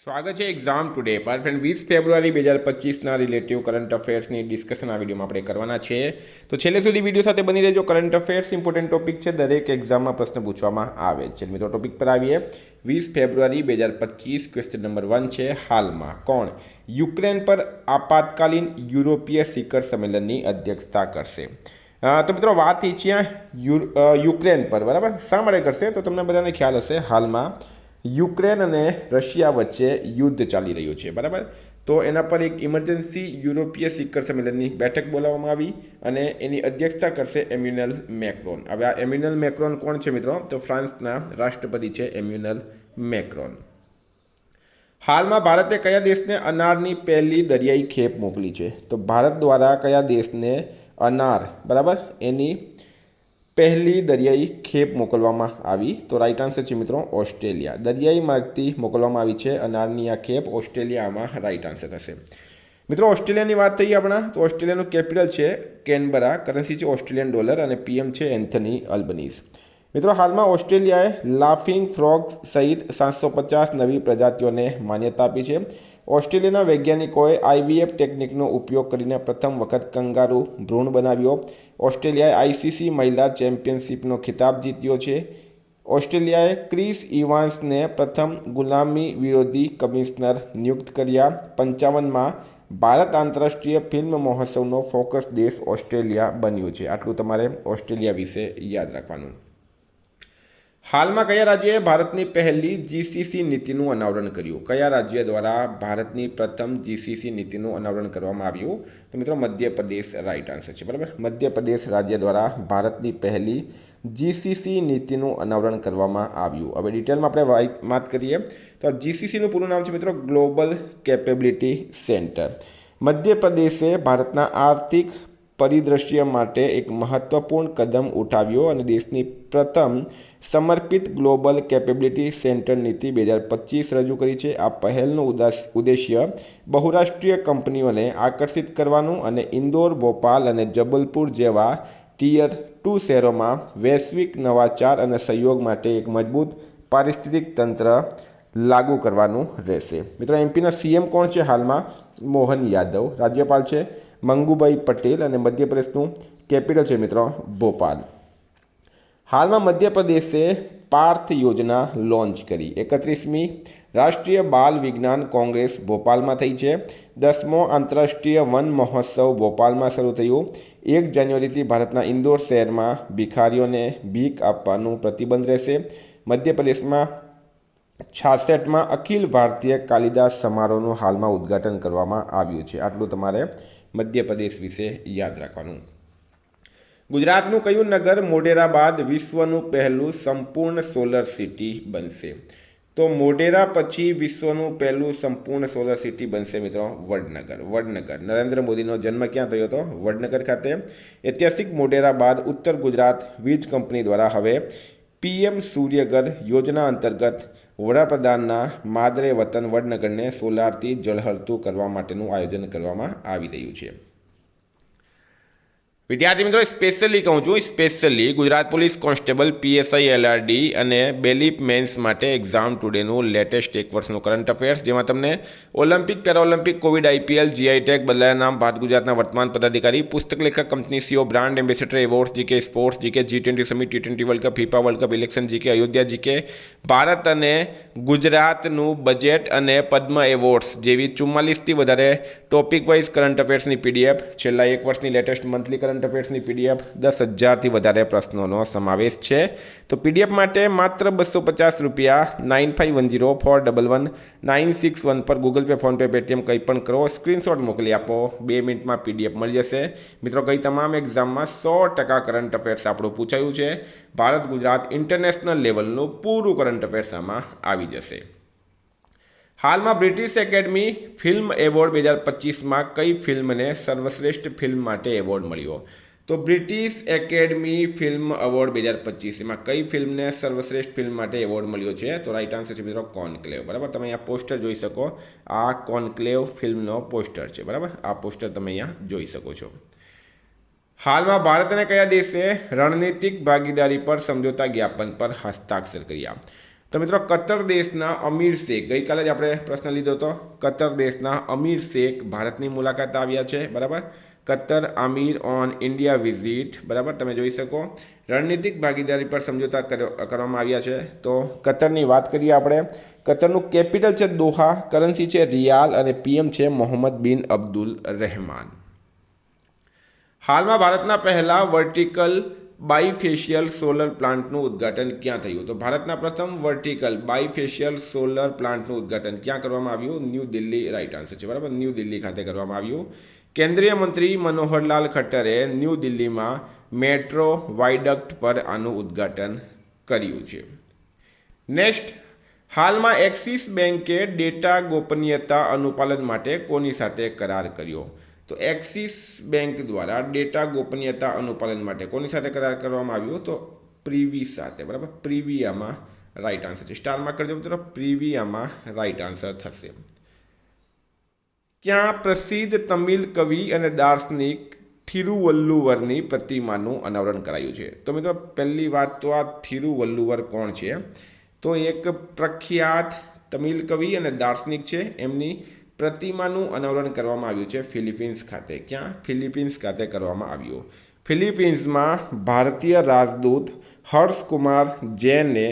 સ્વાગત છે exam today પર ફ્રેન્ડ 20 ફેબ્રુઆરી 2025ના રિલેટિવ કરંટ અફેર્સની ડિસ્કશન આ વિડીયોમાં આપણે કરવાના છે. તો છેલ્લે સુધી વિડીયો સાથે બની રહેજો. કરંટ અફેર્સ ઇમ્પોર્ટન્ટ ટોપિક છે, દરેક એક્ઝામમાં પ્રશ્ન પૂછવામાં આવે છે. મિત્રો ટોપિક પર આવીએ. 20 ફેબ્રુઆરી 2025 ક્વેશ્ચન નંબર 1 છે, હાલમાં કોણ યુક્રેન પર આપાતકાલીન યુરોપીય શિખર સંમેલનની અધ્યક્ષતા કરશે? તો મિત્રો વાત એ છે યુક્રેન પર, બરાબર. શા માટે કરશે? તો તમને બધાને ખ્યાલ હશે હાલમાં યુક્રેન અને રશિયા વચ્ચે યુદ્ધ ચાલી રહ્યું છે, બરાબર. તો એના પર એક ઇમરજન્સી યુરોપીય શિખર સંમેલનની બેઠક બોલાવવામાં આવી અને એની અધ્યક્ષતા કરશે એમ્યુનલ મેક્રોન. હવે આ એમ્યુનલ મેક્રોન કોણ છે મિત્રો? તો ફ્રાન્સના રાષ્ટ્રપતિ છે એમ્યુનલ મેક્રોન. હાલમાં ભારતે કયા દેશને અનારની પહેલી દરિયાઈ ખેપ મોકલી છે? તો ભારત દ્વારા કયા દેશને અનાર, બરાબર, એની પહેલી દરિયાઈ ખેપ મોકલવામાં આવી? તો રાઈટ આન્સર છે મિત્રો ઓસ્ટ્રેલિયા. દરિયાઈ માર્ગથી મોકલવામાં આવી છે અનારની આ ખેપ. ઓસ્ટ્રેલિયામાં રાઈટ આન્સર થશે. મિત્રો ઓસ્ટ્રેલિયાની વાત થઈ આપણા, તો ઓસ્ટ્રેલિયાનું કેપિટલ છે કેનબરા, કરન્સી છે ઓસ્ટ્રેલિયન ડોલર અને પીએમ છે એન્થની અલ્બનીઝ. મિત્રો હાલમાં ઓસ્ટ્રેલિયાએ લાફિંગ ફ્રોગ સહિત 750 નવી પ્રજાતિઓને માન્યતા આપી છે. ઓસ્ટ્રેલિયાના વૈજ્ઞાનિકોએ આઈવીએફ ટેકનિકનો ઉપયોગ કરીને પ્રથમ વખત કંગારૂ ભ્રૂણ બનાવ્યો. ઓસ્ટ્રેલિયાએ આઈસીસી મહિલા ચેમ્પિયનશિપનો ખિતાબ જીત્યો છે. ઓસ્ટ્રેલિયાએ ક્રિસ ઇવાન્સને પ્રથમ ગુલામી વિરોધી કમિશનર નિયુક્ત કર્યા. 55માં ભારત આંતરરાષ્ટ્રીય ફિલ્મ મહોત્સવનો ફોકસ દેશ ઓસ્ટ્રેલિયા બન્યું છે. આટલું તમારે ઓસ્ટ્રેલિયા વિશે યાદ રાખવાનું. હાલમાં કયા રાજ્યએ ભારતની પહેલી જીસીસી નીતિનું અનાવરણ કર્યું? કયા રાજ્ય દ્વારા ભારતની પ્રથમ જીસીસી નીતિનું અનાવરણ કરવામાં આવ્યું? તો મિત્રો મધ્યપ્રદેશ રાઈટ આન્સર છે, બરાબર. મધ્યપ્રદેશ રાજ્ય દ્વારા ભારતની પહેલી જીસીસી નીતિનું અનાવરણ કરવામાં આવ્યું. હવે ડિટેલમાં આપણે વાત કરીએ તો જીસીસીનું પૂરું નામ છે મિત્રો ગ્લોબલ કેપેબિલિટી સેન્ટર. મધ્યપ્રદેશે ભારતના આર્થિક પરિદ્રશ્ય માટે એક મહત્વપૂર્ણ કદમ ઉઠાવ્યો અને દેશની પ્રથમ સમર્પિત ગ્લોબલ કેપેબિલિટી સેન્ટર નીતિ 2025 રજૂ કરી છે. આ પહેલનું ઉદ્દેશ્ય બહુરાષ્ટ્રીય કંપનીઓને આકર્ષિત કરવાનું અને ઇન્દોર, ભોપાલ અને જબલપુર જેવા ટિયર 2 શહેરોમાં વૈશ્વિક નવાચાર અને સહયોગ માટે એક મજબૂત પારિસ્થિતિક તંત્ર લાગુ કરવાનું રહેશે. મિત્રો એમપીના સીએમ કોણ છે હાલમાં? મોહન યાદવ. રાજ્યપાલ છે મંગુભાઈ પટેલ અને મધ્યપ્રદેશનું કેપિટલ છે મિત્રો ભોપાલ. હાલમાં મધ્યપ્રદેશે પાર્થ યોજના લોન્ચ કરી. 31મી રાષ્ટ્રીય બાલ વિજ્ઞાન કોંગ્રેસ ભોપાલમાં થઈ છે. 10મો આંતરરાષ્ટ્રીય વન મહોત્સવ ભોપાલમાં શરૂ થયું. 1 જાન્યુઆરીથી ભારતના ઇન્દોર શહેરમાં ભિખારીઓને ભીખ આપવાનું પ્રતિબંધ રહેશે. મધ્યપ્રદેશમાં 66માં અખિલ ભારતીય કાલિદાસ સમારોહનું હાલમાં ઉદ્ઘાટન કરવામાં આવ્યું છે. આટલું તમારે મધ્યપ્રદેશ વિશે યાદ રાખવાનું. ગુજરાતનું કયું નગર મોઢેરા બાદ વિશ્વનું પહેલું સંપૂર્ણ સોલર સિટી બનશે? તો મોઢેરા પછી વિશ્વનું પહેલું સંપૂર્ણ સોલર સિટી બનશે મિત્રો વડનગર. વડનગર. નરેન્દ્ર મોદીનો જન્મ ક્યાં થયો હતો? વડનગર ખાતે. ઐતિહાસિક મોઢેરા બાદ ઉત્તર ગુજરાત વીજ કંપની દ્વારા હવે પીએમ સૂર્યઘર યોજના અંતર્ગત વડાપ્રધાનના માદરે વતન વડનગરને સોલારથી ઝળહળતું કરવા માટેનું આયોજન કરવામાં આવી રહ્યું છે. વિદ્યાર્થી મિત્રો સ્પેશિયલી કહું છું, specially Gujarat police constable, PSI, LRD અને બેલીપ મેન્સ માટે એક્ઝામ ટુડેનું લેટેસ્ટ એક વર્ષનું કરંટ અફેર્સ, જેમાં તમને Olympic, Paralympic, Covid, IPL, GI tag, બદલાયા નામ, ભારત ગુજરાતના વર્તમાન પદાધિકારી, પુસ્તક લેખક, company CEO, brand ambassador awards, GK sports, GK G20 summit, T20 world cup, FIFA world cup, election, GK Ayodhya, GK Bharat અને ગુજરાતનું બજેટ અને પદ્મ એવોર્ડ્સ જેવી 44થી વધારે ટોપિક વાઇઝ કરંટ અફેર્સની પીડીએફ, છેલ્લા એક વર્ષની લેટેસ્ટ મંથલી કરંટ અફેર્સની પીડીએફ, 10,000થી વધારે પ્રશ્નોનો સમાવેશ છે. તો પીડીએફ માટે માત્ર 250 રૂપિયા 9510411961 પર ગૂગલ પે, ફોનપે, પેટીએમ કંઈ પણ કરો, સ્ક્રીનશોટ મોકલી આપો, 2 મિનિટમાં પીડીએફ મળી જશે. મિત્રો ગઈ તમામ એક્ઝામમાં 100% કરંટ અફેર્સ આપણું પૂછાયું છે. ભારત ગુજરાત ઇન્ટરનેશનલ લેવલનું પૂરું કરંટ અફેર્સ આમાં આવી જશે. હાલમાં બ્રિટિશ એકેડમી ફિલ્મ એવોર્ડ 2025માં કઈ ફિલ્મને સર્વશ્રેષ્ઠ ફિલ્મ માટે એવોર્ડ મળ્યો? તો બ્રિટિશ એકેડમી ફિલ્મ એવોર્ડ 2025 એમાં કઈ ફિલ્મને સર્વશ્રેષ્ઠ ફિલ્મ માટે એવોર્ડ મળ્યો છે? તો રાઈટ આન્સર છે મિત્રો કોન્ક્લેવ. બરાબર. તમે અહીંયા પોસ્ટર જોઈ શકો, આ કોન્ક્લેવ ફિલ્મનો પોસ્ટર છે. બરાબર. આ પોસ્ટર તમે અહીંયા જોઈ શકો છો. હાલમાં ભારત અને કયા દેશે રણનીતિક ભાગીદારી પર સમજોતા જ્ઞાપન પર હસ્તાક્ષર કર્યા? તો મિત્રો કતર દેશના અમીર શેખ, ગઈકાલે જ આપણે પ્રશ્ન લીધો હતો, કતર દેશના અમીર શેખ ભારતની મુલાકાત આવ્યા છે, બરાબર. Qatar Aamir on India visit, બરાબર, તમે જોઈ શકો. રણનીતિક ભાગીદારી પર સમજૂતા કરવામાં આવ્યા છે. તો કતરની વાત કરીએ આપણે. કતરનું કેપિટલ છે દોહા, કરન્સી છે રિયાલ અને પીએમ છે મોહમ્મદ બિન અબ્દુલ રહેમાન. હાલમાં ભારતના પહેલા વર્ટિકલ બાયફેશિયલ સોલર પ્લાન્ટનું ઉદ્ઘાટન ક્યાં થયું? તો ભારતના પ્રથમ વર્ટિકલ બાયફેશિયલ સોલર પ્લાન્ટનું ઉદ્ઘાટન ક્યાં કરવામાં આવ્યું? ન્યૂ દિલ્હી, રાઈટ આન્સર છે, બરાબર, ન્યૂ દિલ્હી ખાતે કરવામાં આવ્યું. કેન્દ્રીય મંત્રી મનોહરલાલ ખટ્ટરે ન્યૂ દિલ્હીમાં મેટ્રો વાયડક્ટ પર આનું ઉદ્ઘાટન કર્યું છે. નેક્સ્ટ, હાલમાં એક્સિસ બેન્કે ડેટા ગોપનીયતા અનુપાલન માટે કોની સાથે કરાર કર્યો? તો એક્સિસ બેંક દ્વારા ડેટા ગોપનીયતા અનુપાલન માટે કોની સાથે કરાર કરવામાં આવ્યો? તો પ્રીવી સાથે, બરાબર, પ્રીવિયામાં રાઈટ આન્સર છે. સ્ટારમાં કરજો મિત્રો, પ્રીવિયામાં રાઈટ આન્સર થશે. ક્યાં પ્રસિદ્ધ તમિલ કવિ અને દાર્શનિક થિરુવલ્લુવરની પ્રતિમાનું અનાવરણ કરાયું છે? તો મિત્રો પહેલી વાત તો આ થિરુવલ્લુવર કોણ છે? તો એક પ્રખ્યાત તમિલ કવિ અને દાર્શનિક છે. એમની પ્રતિમાનું અનાવરણ કરવામાં આવ્યું છે ફિલિપિન્સ ખાતે. ક્યાં? ફિલિપિન્સ ખાતે કરવામાં આવ્યું. ફિલિપિન્સમાં ભારતીય રાજદૂત હર્ષકુમાર જૈને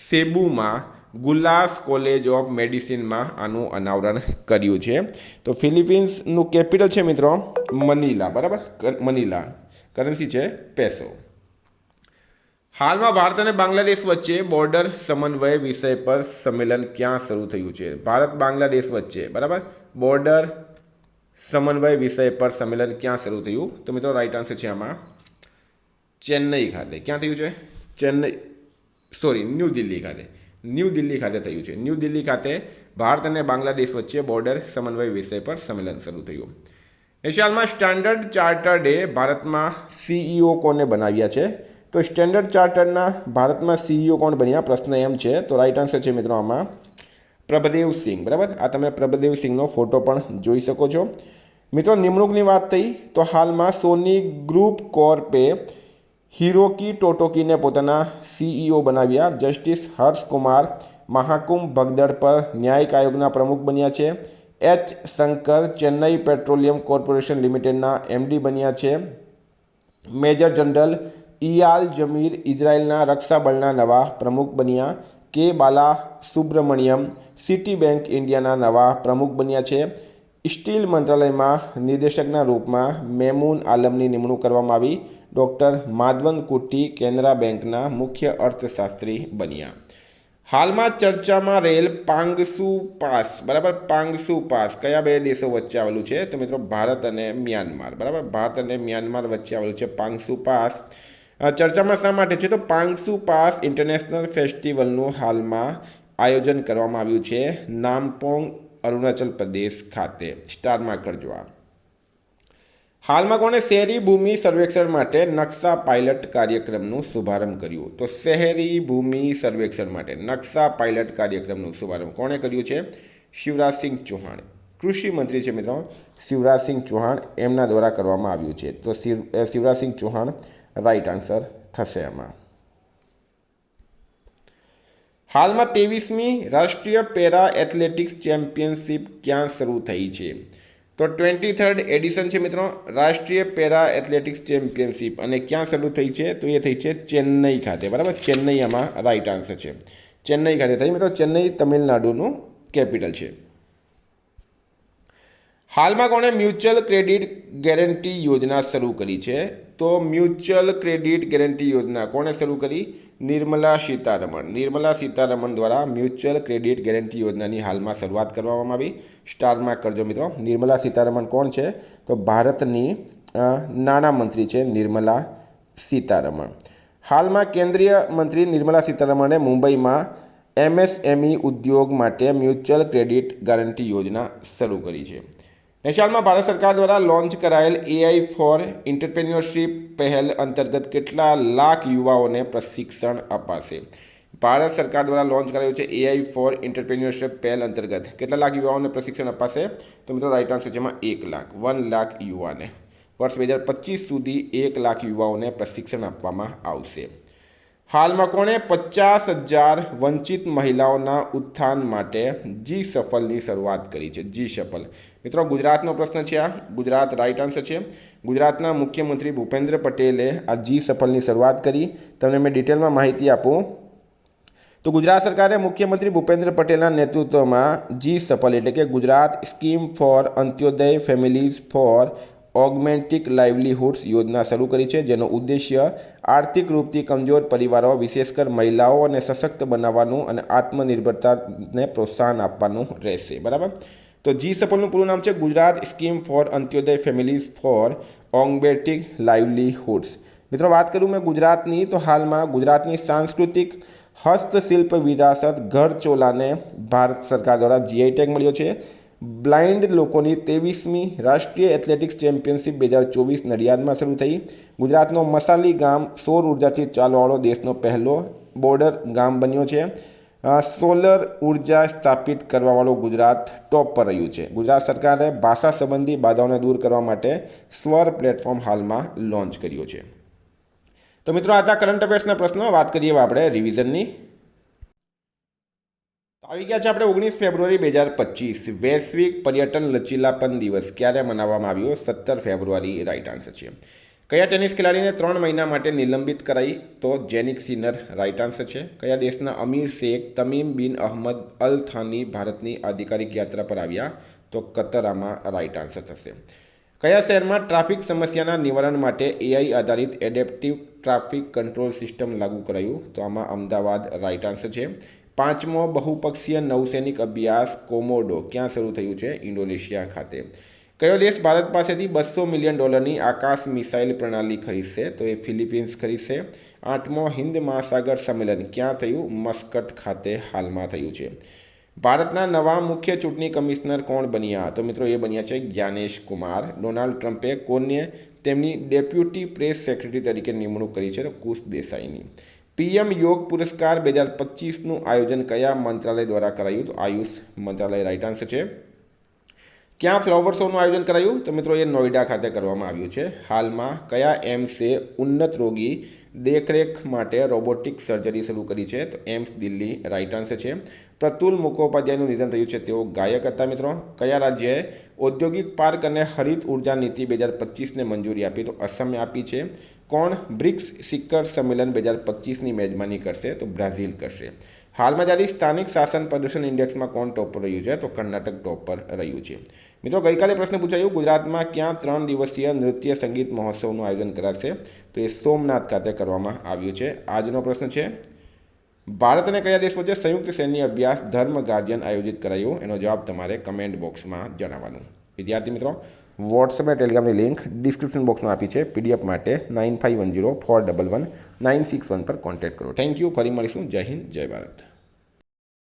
સેબુમાં ગુલાસ કોલેજ ઓફ મેડિસિનમાં આનું અનાવરણ કર્યું છે. તો ફિલિપિન્સનું કેપિટલ છે મિત્રો મનીલા, બરાબર, મનીલા. કરન્સી છે પેસો. હાલમાં ભારત અને બાંગ્લાદેશ વચ્ચે બોર્ડર સમન્વય વિષય પર સંમેલન ક્યાં શરૂ થયું છે? ભારત બાંગ્લાદેશ વચ્ચે, બરાબર, બોર્ડર સમન્વય વિષય પર સંમેલન ક્યાં શરૂ થયું? તો મિત્રો રાઈટ આન્સર છે આમાં ચેન્નઈ ખાતે. ક્યાં થયું છે? ન્યૂ દિલ્હી ખાતે. ન્યૂ દિલ્હી ખાતે થયું છે. ન્યૂ દિલ્હી ખાતે ભારત અને બાંગ્લાદેશ વચ્ચે બોર્ડર સમન્વય વિષય પર સંમેલન શરૂ થયું. એશિયામાં સ્ટાન્ડર્ડ ચાર્ટર્ડે ભારતમાં સીઈઓ કોને બનાવ્યા છે? તો સ્ટેન્ડર્ડ ચાર્ટર્ડના ભારતમાં સીઈઓ કોણ બન્યા? પ્રશ્ન એમ છે. તો રાઈટ આન્સર છે મિત્રો આમાં પ્રભદેવ સિંહ, બરાબર. આ તમે પ્રભદેવ સિંહનો ફોટો પણ જોઈ શકો છો. મિત્રો નિમણૂકની વાત થઈ તો હાલમાં સોની ગ્રુપ કોર્પે હિરોકી ટોટોકીને પોતાના સીઈઓ બનાવ્યા. જસ્ટિસ હર્ષકુમાર મહાકુંભ ભગદડ પર ન્યાયિક આયોગના પ્રમુખ બન્યા છે. H Shankar Chennai petroleum corporation લિમિટેડના એમડી બન્યા છે. મેજર જનરલ ઇયાલ જમીર ઇઝરાયલના રક્ષાબળના નવા પ્રમુખ બન્યા. કે બાલા સુબ્રમણ્યમ સિટી બેંક ઇન્ડિયાના નવા પ્રમુખ બન્યા છે. સ્ટીલ મંત્રાલયમાં નિર્દેશકના રૂપમાં મેમૂન આલમની નિમણૂક કરવામાં આવી. ડૉક્ટર માધવન કુટ્ટી કેનરા બેંકના મુખ્ય અર્થશાસ્ત્રી બન્યા. હાલમાં ચર્ચામાં રહેલ પાંગસુ પાસ, બરાબર, પાંગસુ પાસ કયા બે દેશો વચ્ચે આવેલું છે? તો મિત્રો ભારત અને મ્યાનમાર, બરાબર, ભારત અને મ્યાનમાર વચ્ચે આવેલું છે પાંગસુ પાસ. ચર્ચામાં શા માટે છે? તો પાંગસુ પાસ ઇન્ટરનેશનલ ફેસ્ટિવલનું હાલમાં આયોજન કરવામાં આવ્યું છે નામપોંગ, અરુણાચલ પ્રદેશ ખાતે. સ્ટારમાં કરજો આ. હાલમાં કોણે શહેરી ભૂમિ સર્વેક્ષણ માટે નકશા પાયલટ કાર્યક્રમનું શુભારંભ કર્યું? તો શહેરી ભૂમિ સર્વેક્ષણ માટે નકશા પાયલટ કાર્યક્રમનું શુભારંભ કોણે કર્યું છે? શિવરાજસિંહ ચૌહાણ, કૃષિ મંત્રી છે મિત્રો શિવરાજસિંહ ચૌહાણ, એમના દ્વારા કરવામાં આવ્યું છે. તો શિવરાજસિંહ ચૌહાણ રાઈટ આન્સર થશે એમાં. હાલમાં 23મી રાષ્ટ્રીય પેરા એથ્લેટિક્સ ચેમ્પિયનશિપ ક્યાં શરૂ થઈ છે? તો 23rd એડિશન છે મિત્રો રાષ્ટ્રીય પેરા એથ્લેટિક્સ ચેમ્પિયનશિપ. અને ક્યાં શરૂ થઈ છે? તો એ થઈ છે ચેન્નઈ ખાતે, બરાબર, ચેન્નઈ આમાં રાઈટ આન્સર છે. ચેન્નઈ ખાતે થઈ મિત્રો. ચેન્નઈ તમિલનાડુનું કેપિટલ છે. હાલમાં કોણે મ્યુચ્યુઅલ ક્રેડિટ ગેરંટી યોજના શરૂ કરી છે? તો મ્યુચ્યુઅલ ક્રેડિટ ગેરંટી યોજના કોણે શરૂ કરી? નિર્મલા સીતારમણ. નિર્મલા સીતારમણ દ્વારા મ્યુચ્યુઅલ ક્રેડિટ ગેરંટી યોજનાની હાલમાં શરૂઆત કરવામાં આવી. સ્ટારમાં કરજો મિત્રો. નિર્મલા સીતારમણ કોણ છે? તો ભારતની નાણામંત્રી છે નિર્મલા સીતારમણ. હાલમાં કેન્દ્રીય મંત્રી નિર્મલા સીતારમણે મુંબઈમાં એમએસએમઈ ઉદ્યોગ માટે મ્યુચ્યુઅલ ક્રેડિટ ગેરંટી યોજના શરૂ કરી છે. નેશનલમાં ભારત સરકાર દ્વારા લોન્ચ કરાયેલ એઆઈ ફોર એન્ટરપ્રેન્યોરશિપ પહેલ અંતર્ગત કેટલા લાખ યુવાઓને પ્રશિક્ષણ અપાશે? ભારત સરકાર દ્વારા લોન્ચ કરાયું છે એઆઈ ફોર એન્ટરપ્રેન્યોરશિપ પહેલ અંતર્ગત કેટલા લાખ યુવાઓને પ્રશિક્ષણ અપાશે? તો મિત્રો રાઈટ આન્સર છે એમાં 1 લાખ યુવાને. વર્ષ 2025 સુધી 1 લાખ યુવાઓને પ્રશિક્ષણ આપવામાં આવશે. હાલમાં કોણે 50,000 વંચિત મહિલાઓના ઉત્થાન માટે જી સફલની શરૂઆત કરી છે? જી સફલ મિત્રો ગુજરાતનો પ્રશ્ન છે. આ ગુજરાત રાઈટ આન્સર છે. ગુજરાતના મુખ્યમંત્રી ભૂપેન્દ્ર પટેલે આ જી સફલની શરૂઆત કરી. તમને મેં ડિટેલમાં માહિતી આપું તો ગુજરાત સરકારે મુખ્યમંત્રી ભૂપેન્દ્ર પટેલના નેતૃત્વમાં જી સફલ એટલે કે Gujarat scheme for Antyodaya families for augmenting livelihoods યોજના શરૂ કરી છે, જેનો ઉદ્દેશ્ય આર્થિક રૂપથી કમજોર પરિવારો વિશેષકર મહિલાઓને સશક્ત બનાવવાનું અને આત્મનિર્ભરતાને પ્રોત્સાહન આપવાનું રહેશે. બરાબર. તો જી સફલનું પૂરું નામ છે Gujarat scheme for Antyodaya families for augmenting livelihoods. મિત્રો વાત કરું મેં ગુજરાતની, તો હાલમાં ગુજરાતની સાંસ્કૃતિક હસ્તશિલ્પ વિરાસત ઘરચોલાને ભારત સરકાર દ્વારા જીઆઈ ટેગ મળ્યો છે. બ્લાઇન્ડ લોકોની 23મી રાષ્ટ્રીય એથ્લેટિક્સ ચેમ્પિયનશિપ 2024 નડિયાદમાં શરૂ થઈ. ગુજરાતનો મસાલી ગામ સૌર ઉર્જાથી ચાલવાવાળો દેશનો પહેલો બોર્ડર ગામ બન્યો છે. સોલર ઉર્જા સ્થાપિત કરવાવાળું ગુજરાત ટોપ પર રહ્યું છે. ગુજરાત સરકારે ભાષા સંબંધી બાધાઓને દૂર કરવા માટે સ્વર પ્લેટફોર્મ હાલમાં લોન્ચ કર્યો છે. તો મિત્રો આ હતા કરંટ અફેર્સના પ્રશ્નો. વાત કરીએ આપણે રિવિઝનની. આવી ગયા છે આપણે 19 ફેબ્રુઆરી 2025 વૈશ્વિક પર્યટન લચીલાપન દિવસ ક્યારે મનાવવામાં આવ્યો? 17 ફેબ્રુઆરી રાઈટ આન્સર છે. કયા ટેનિસ ખેલાડીને 3 મહિના માટે નિલંબિત કરાઈ? તો જેનિક સિનર રાઈટ આન્સર છે. કયા દેશના અમીર શેખ તમીમ બિન અહમદ અલ થાની ભારતની આધિકારિક યાત્રા પર આવ્યા? તો કતરામાં રાઈટ આન્સર થશે. કયા શહેરમાં ટ્રાફિક સમસ્યાના નિવારણ માટે એઆઈ આધારિત એડેપ્ટિવ ટ્રાફિક કંટ્રોલ સિસ્ટમ લાગુ કરાયું? તો આમાં અમદાવાદ રાઈટ આન્સર છે. 5મો બહુપક્ષીય નૌસૈનિક અભ્યાસ કોમોડો ક્યાં શરૂ થયું છે? ઇન્ડોનેશિયા ખાતે. કયો દેશ ભારત પાસેથી $200 મિલિયન આકાશ મિસાઇલ પ્રણાલી ખરીદશે? તો એ ફિલિપિન્સ ખરીદશે. 8મો હિન્દ મહાસાગર સંમેલન ક્યાં થયું? મસ્કટ ખાતે હાલમાં થયું છે. ભારતના નવા મુખ્ય ચૂંટણી કમિશનર કોણ બન્યા? તો મિત્રો એ બન્યા છે જ્ઞાનેશ કુમાર. ડોનાલ્ડ ટ્રમ્પે કોને તેમની ડેપ્યુટી પ્રેસ સેક્રેટરી તરીકે નિમણૂક કરી છે? તો કુશ દેસાઈની. પીએમ યોગ પુરસ્કાર 2025નું આયોજન કયા મંત્રાલય દ્વારા કરાયું? તો આયુષ મંત્રાલય રાઈટ આન્સર છે. ક્યાં ફ્લાવર શોનું આયોજન કરાયું? તો મિત્રો એ નોઈડા ખાતે કરવામાં આવ્યું છે. હાલમાં કયા એમ્સે ઉન્નત રોગી દેખરેખ માટે રોબોટિક સર્જરી શરૂ કરી છે? તો એમ્સ દિલ્હી રાઈટ આન્સર છે. પ્રતુલ મુખોપાધ્યાયનું નિધન થયું છે. તેઓ ગાયક હતા મિત્રો. કયા રાજ્યએ ઔદ્યોગિક પાર્ક અને હરિત ઉર્જા નીતિ 2025ને મંજૂરી આપી? તો અસમે આપી છે. કોણ બ્રિક્સ શિખર સંમેલન 2025ની મેજબાની કરશે? તો બ્રાઝિલ કરશે. હાલમાં જારી સ્થાનિક શાસન પ્રદર્શન ઇન્ડેક્સમાં કોણ ટોપ પર રહ્યું છે? તો કર્ણાટક ટોપ પર રહ્યું છે. મિત્રો ગઈકાલે પ્રશ્ન પૂછાયું ગુજરાતમાં ક્યાં 3 દિવસીય નૃત્ય સંગીત મહોત્સવનું આયોજન કરાશે? તો એ સોમનાથ ખાતે કરવામાં આવ્યું છે. આજનો પ્રશ્ન છે ભારત અને કયા દેશ વચ્ચે સંયુક્ત સૈન્ય અભ્યાસ ધર્મ ગાર્ડિયન આયોજિત કરાયું? એનો જવાબ તમારે કમેન્ટ બોક્સમાં જણાવવાનું. વિદ્યાર્થી મિત્રો વોટ્સએપ અને ટેલિગ્રામની લિંક ડિસ્ક્રિપ્શન બોક્સમાં આપી છે. પીડીએફ માટે 9510411961 પર કોન્ટેક્ટ કરો. Thank you. ફરી મળીશું. જય હિન્દ, જય ભારત.